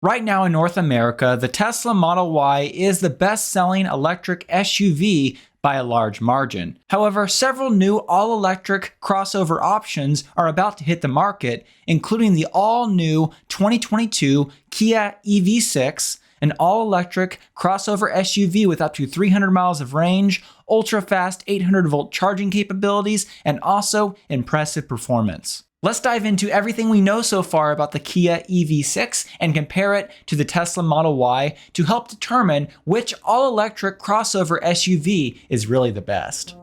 Right now in North America, the Tesla Model Y is the best-selling electric SUV by a large margin. However, several new all-electric crossover options are about to hit the market, including the all-new 2022 Kia EV6, an all-electric crossover SUV with up to 300 miles of range, ultra-fast 800-volt charging capabilities, and also impressive performance. Let's dive into everything we know so far about the Kia EV6 and compare it to the Tesla Model Y to help determine which all-electric crossover SUV is really the best.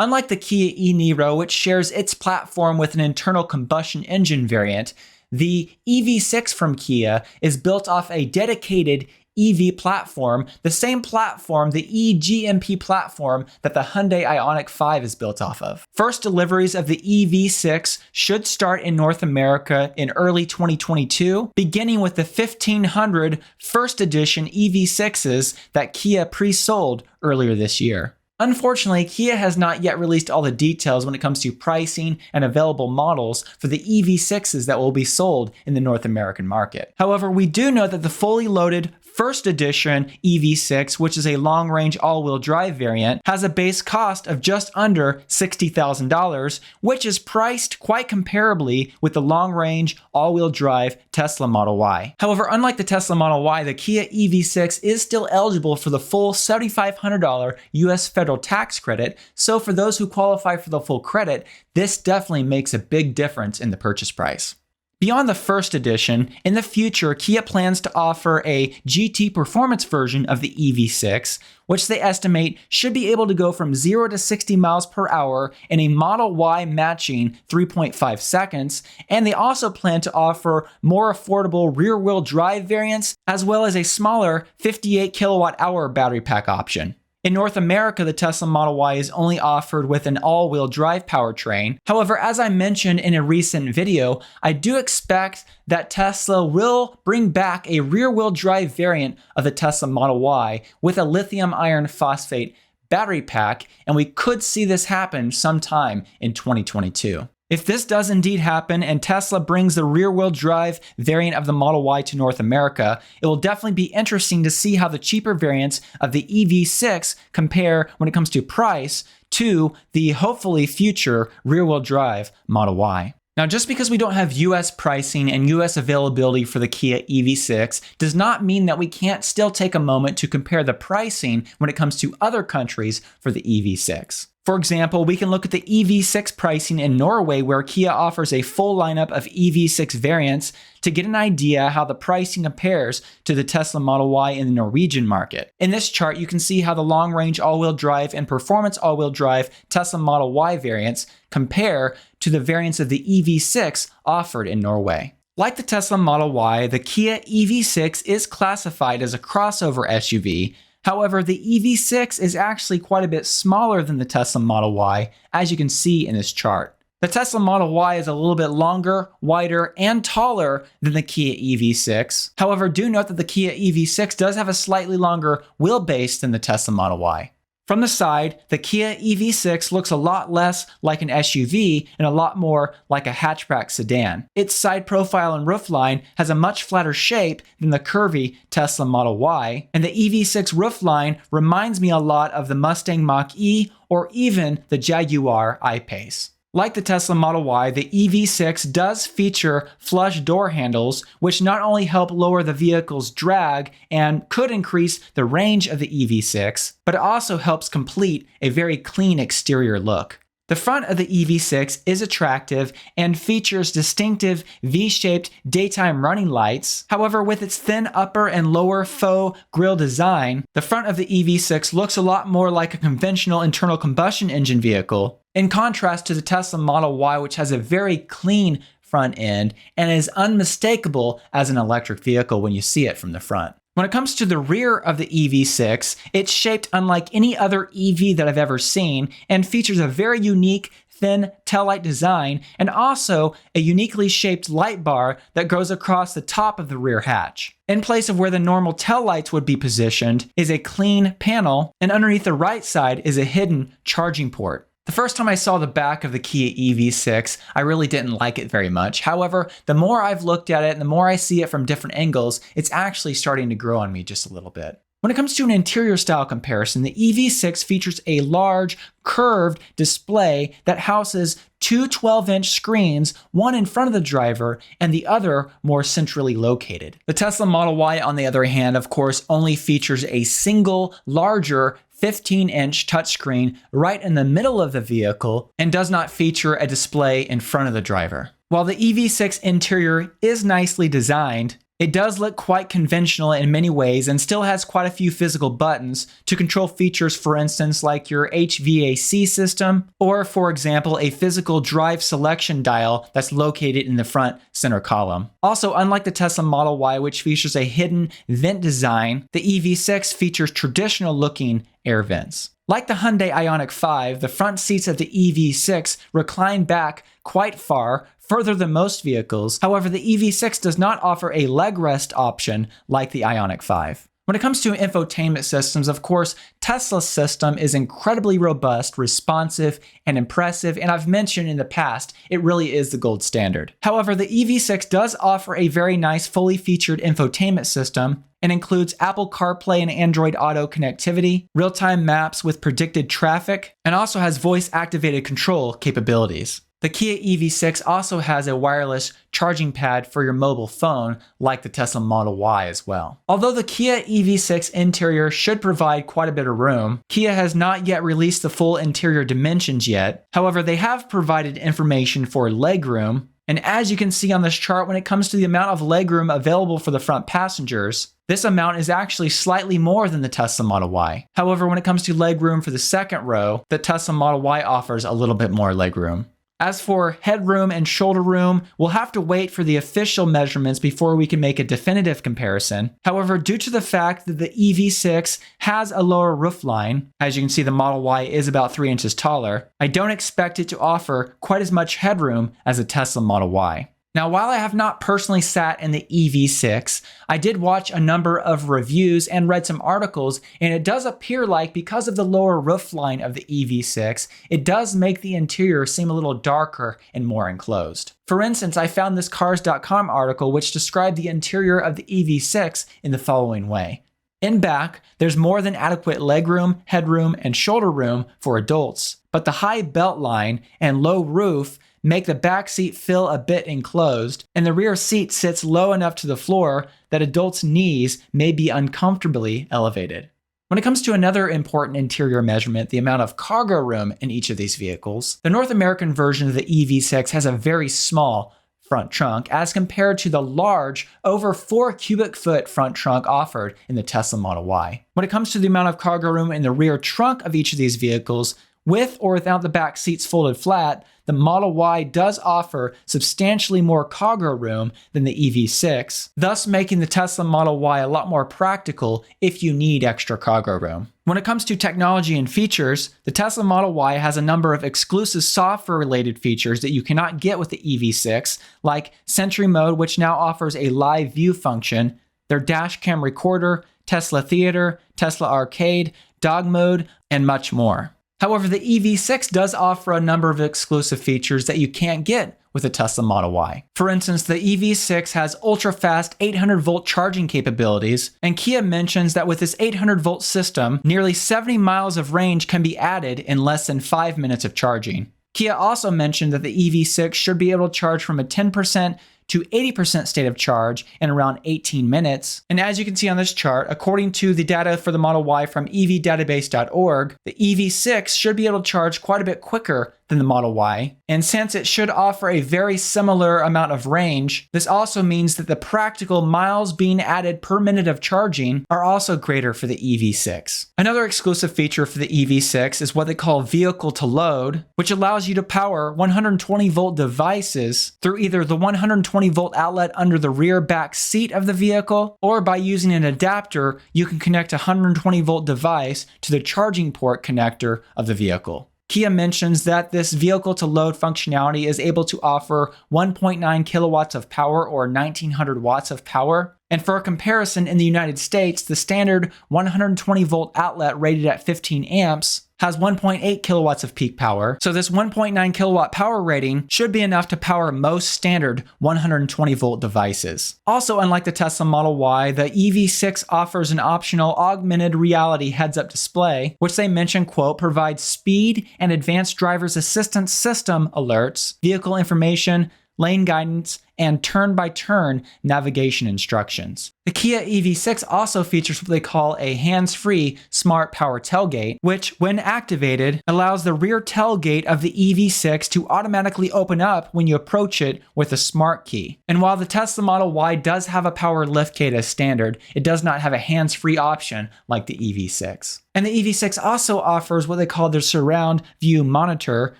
Unlike the Kia e-Niro, which shares its platform with an internal combustion engine variant, the EV6 from Kia is built off a dedicated EV platform, the same platform, the eGMP platform that the Hyundai Ioniq 5 is built off of. First deliveries of the EV6 should start in North America in early 2022, beginning with the 1,500 first edition EV6s that Kia pre-sold earlier this year. Unfortunately, Kia has not yet released all the details when it comes to pricing and available models for the EV6s that will be sold in the North American market. However, we do know that the fully loaded first edition EV6, which is a long-range all-wheel drive variant, has a base cost of just under $60,000, which is priced quite comparably with the long-range all-wheel drive Tesla Model Y. However, unlike the Tesla Model Y, the Kia EV6 is still eligible for the full $7,500 US federal tax credit, so for those who qualify for the full credit, this definitely makes a big difference in the purchase price. Beyond the first edition, in the future, Kia plans to offer a GT performance version of the EV6, which they estimate should be able to go from 0 to 60 miles per hour in a Model Y matching 3.5 seconds, and they also plan to offer more affordable rear-wheel drive variants, as well as a smaller 58 kilowatt-hour battery pack option. In North America, the Tesla Model Y is only offered with an all-wheel drive powertrain. However, as I mentioned in a recent video, I do expect that Tesla will bring back a rear-wheel drive variant of the Tesla Model Y with a lithium iron phosphate battery pack, and we could see this happen sometime in 2022. If this does indeed happen and Tesla brings the rear-wheel drive variant of the Model Y to North America, it will definitely be interesting to see how the cheaper variants of the EV6 compare when it comes to price to the hopefully future rear-wheel drive Model Y. Now, just because we don't have US pricing and US availability for the Kia EV6 does not mean that we can't still take a moment to compare the pricing when it comes to other countries for the EV6. For example, we can look at the EV6 pricing in Norway, where Kia offers a full lineup of EV6 variants to get an idea how the pricing compares to the Tesla Model Y in the Norwegian market. In this chart, you can see how the long-range all-wheel drive and performance all-wheel drive Tesla Model Y variants compare to the variants of the EV6 offered in Norway. Like the Tesla Model Y, the Kia EV6 is classified as a crossover SUV. However, the EV6 is actually quite a bit smaller than the Tesla Model Y, as you can see in this chart. The Tesla Model Y is a little bit longer, wider, and taller than the Kia EV6. However, do note that the Kia EV6 does have a slightly longer wheelbase than the Tesla Model Y. From the side, the Kia EV6 looks a lot less like an SUV and a lot more like a hatchback sedan. Its side profile and roofline has a much flatter shape than the curvy Tesla Model Y, and the EV6 roofline reminds me a lot of the Mustang Mach-E or even the Jaguar I-Pace. Like the Tesla Model Y, the EV6 does feature flush door handles, which not only help lower the vehicle's drag and could increase the range of the EV6, but it also helps complete a very clean exterior look. The front of the EV6 is attractive and features distinctive V-shaped daytime running lights. However, with its thin upper and lower faux grille design, the front of the EV6 looks a lot more like a conventional internal combustion engine vehicle, in contrast to the Tesla Model Y, which has a very clean front end and is unmistakable as an electric vehicle when you see it from the front. When it comes to the rear of the EV6, it's shaped unlike any other EV that I've ever seen and features a very unique thin taillight design and also a uniquely shaped light bar that goes across the top of the rear hatch. In place of where the normal taillights would be positioned is a clean panel, and underneath the right side is a hidden charging port. The first time I saw the back of the Kia EV6, I really didn't like it very much. However, the more I've looked at it and the more I see it from different angles, it's actually starting to grow on me just a little bit. When it comes to an interior style comparison, the EV6 features a large, curved display that houses two 12-inch screens, one in front of the driver and the other more centrally located. The Tesla Model Y, on the other hand, of course, only features a single, larger 15-inch touchscreen right in the middle of the vehicle and does not feature a display in front of the driver. While the EV6 interior is nicely designed, it does look quite conventional in many ways and still has quite a few physical buttons to control features, for instance, like your HVAC system, or for example, a physical drive selection dial that's located in the front center column. Also, unlike the Tesla Model Y, which features a hidden vent design, the EV6 features traditional looking air vents. Like the Hyundai Ioniq 5, the front seats of the EV6 recline back quite far, further than most vehicles. However, the EV6 does not offer a leg rest option like the Ioniq 5. When it comes to infotainment systems, of course, Tesla's system is incredibly robust, responsive, and impressive, and I've mentioned in the past, it really is the gold standard. However, the EV6 does offer a very nice fully featured infotainment system and includes Apple CarPlay and Android Auto connectivity, real-time maps with predicted traffic, and also has voice-activated control capabilities. The Kia EV6 also has a wireless charging pad for your mobile phone, like the Tesla Model Y as well. Although the Kia EV6 interior should provide quite a bit of room, Kia has not yet released the full interior dimensions yet. However, they have provided information for legroom, and as you can see on this chart, when it comes to the amount of legroom available for the front passengers, this amount is actually slightly more than the Tesla Model Y. However, when it comes to legroom for the second row, the Tesla Model Y offers a little bit more legroom. As for headroom and shoulder room, we'll have to wait for the official measurements before we can make a definitive comparison. However, due to the fact that the EV6 has a lower roofline, as you can see the Model Y is about 3 inches taller, I don't expect it to offer quite as much headroom as a Tesla Model Y. Now, while I have not personally sat in the EV6, I did watch a number of reviews and read some articles, and it does appear like because of the lower roofline of the EV6, it does make the interior seem a little darker and more enclosed. For instance, I found this Cars.com article which described the interior of the EV6 in the following way. In back, there's more than adequate legroom, headroom, and shoulder room for adults, but the high belt line and low roof make the back seat feel a bit enclosed, and the rear seat sits low enough to the floor that adults' knees may be uncomfortably elevated. When it comes to another important interior measurement, the amount of cargo room in each of these vehicles, the North American version of the EV6 has a very small front trunk as compared to the large, over 4 cubic foot front trunk offered in the Tesla Model Y. When it comes to the amount of cargo room in the rear trunk of each of these vehicles, with or without the back seats folded flat, the Model Y does offer substantially more cargo room than the EV6, thus making the Tesla Model Y a lot more practical if you need extra cargo room. When it comes to technology and features, the Tesla Model Y has a number of exclusive software-related features that you cannot get with the EV6, like Sentry Mode, which now offers a live view function, their dash cam recorder, Tesla Theater, Tesla Arcade, Dog Mode, and much more. However, the EV6 does offer a number of exclusive features that you can't get with the Tesla Model Y. For instance, the EV6 has ultra-fast 800-volt charging capabilities, and Kia mentions that with this 800-volt system, nearly 70 miles of range can be added in less than 5 minutes of charging. Kia also mentioned that the EV6 should be able to charge from a 10% to 80% state of charge in around 18 minutes. And as you can see on this chart, according to the data for the Model Y from evdatabase.org, the EV6 should be able to charge quite a bit quicker than the Model Y. And since it should offer a very similar amount of range, this also means that the practical miles being added per minute of charging are also greater for the EV6. Another exclusive feature for the EV6 is what they call vehicle to load, which allows you to power 120 volt devices through either the 120 volt outlet under the rear back seat of the vehicle, or by using an adapter, you can connect a 120 volt device to the charging port connector of the vehicle. Kia mentions that this vehicle to load functionality is able to offer 1.9 kilowatts of power or 1900 watts of power. And for a comparison, in the United States, the standard 120 volt outlet rated at 15 amps has 1.8 kilowatts of peak power, so this 1.9 kilowatt power rating should be enough to power most standard 120 volt devices. Also, unlike the Tesla Model Y, the EV6 offers an optional augmented reality heads-up display, which they mention, quote, provides speed and advanced driver's assistance system alerts, vehicle information, lane guidance, and turn-by-turn navigation instructions. The Kia EV6 also features what they call a hands-free smart power tailgate, which, when activated, allows the rear tailgate of the EV6 to automatically open up when you approach it with a smart key. And while the Tesla Model Y does have a power liftgate as standard, it does not have a hands-free option like the EV6. And the EV6 also offers what they call their surround view monitor,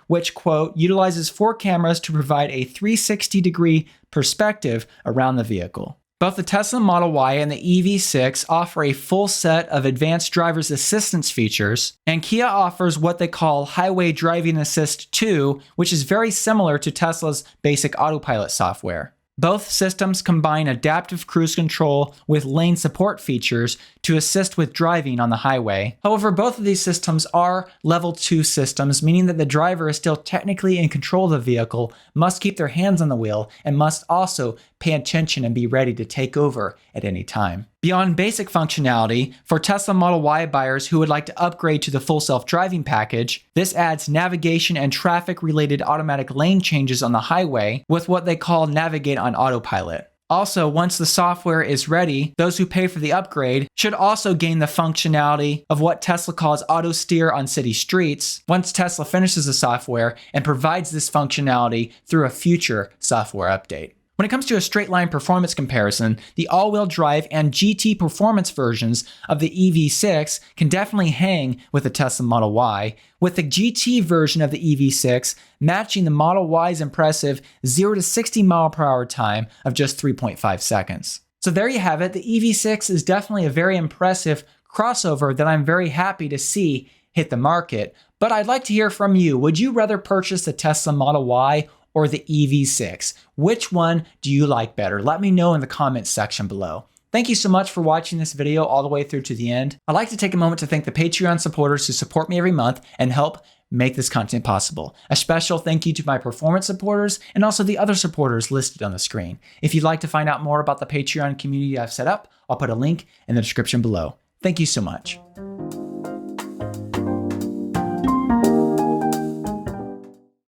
which, quote, utilizes 4 cameras to provide a 360-degree perspective around the vehicle. Both the Tesla Model Y and the EV6 offer a full set of advanced driver's assistance features, and Kia offers what they call Highway Driving Assist 2, which is very similar to Tesla's basic autopilot software. Both systems combine adaptive cruise control with lane support features to assist with driving on the highway. However, both of these systems are level 2 systems, meaning that the driver is still technically in control of the vehicle, must keep their hands on the wheel, and must also pay attention and be ready to take over at any time. Beyond basic functionality, for Tesla Model Y buyers who would like to upgrade to the full self-driving package, this adds navigation and traffic-related automatic lane changes on the highway with what they call Navigate on Autopilot. Also, once the software is ready, those who pay for the upgrade should also gain the functionality of what Tesla calls auto steer on city streets once Tesla finishes the software and provides this functionality through a future software update. When it comes to a straight line performance comparison, the all-wheel drive and GT performance versions of the EV6 can definitely hang with the Tesla Model Y, with the GT version of the EV6 matching the Model Y's impressive 0 to 60 mile per hour time of just 3.5 seconds. So there you have it. The EV6 is definitely a very impressive crossover that I'm very happy to see hit the market. But I'd like to hear from you. Would you rather purchase the Tesla Model Y or the EV6? Which one do you like better? Let me know in the comments section below. Thank you so much for watching this video all the way through to the end. I'd like to take a moment to thank the Patreon supporters who support me every month and help make this content possible. A special thank you to my performance supporters and also the other supporters listed on the screen. If you'd like to find out more about the Patreon community I've set up, I'll put a link in the description below. Thank you so much.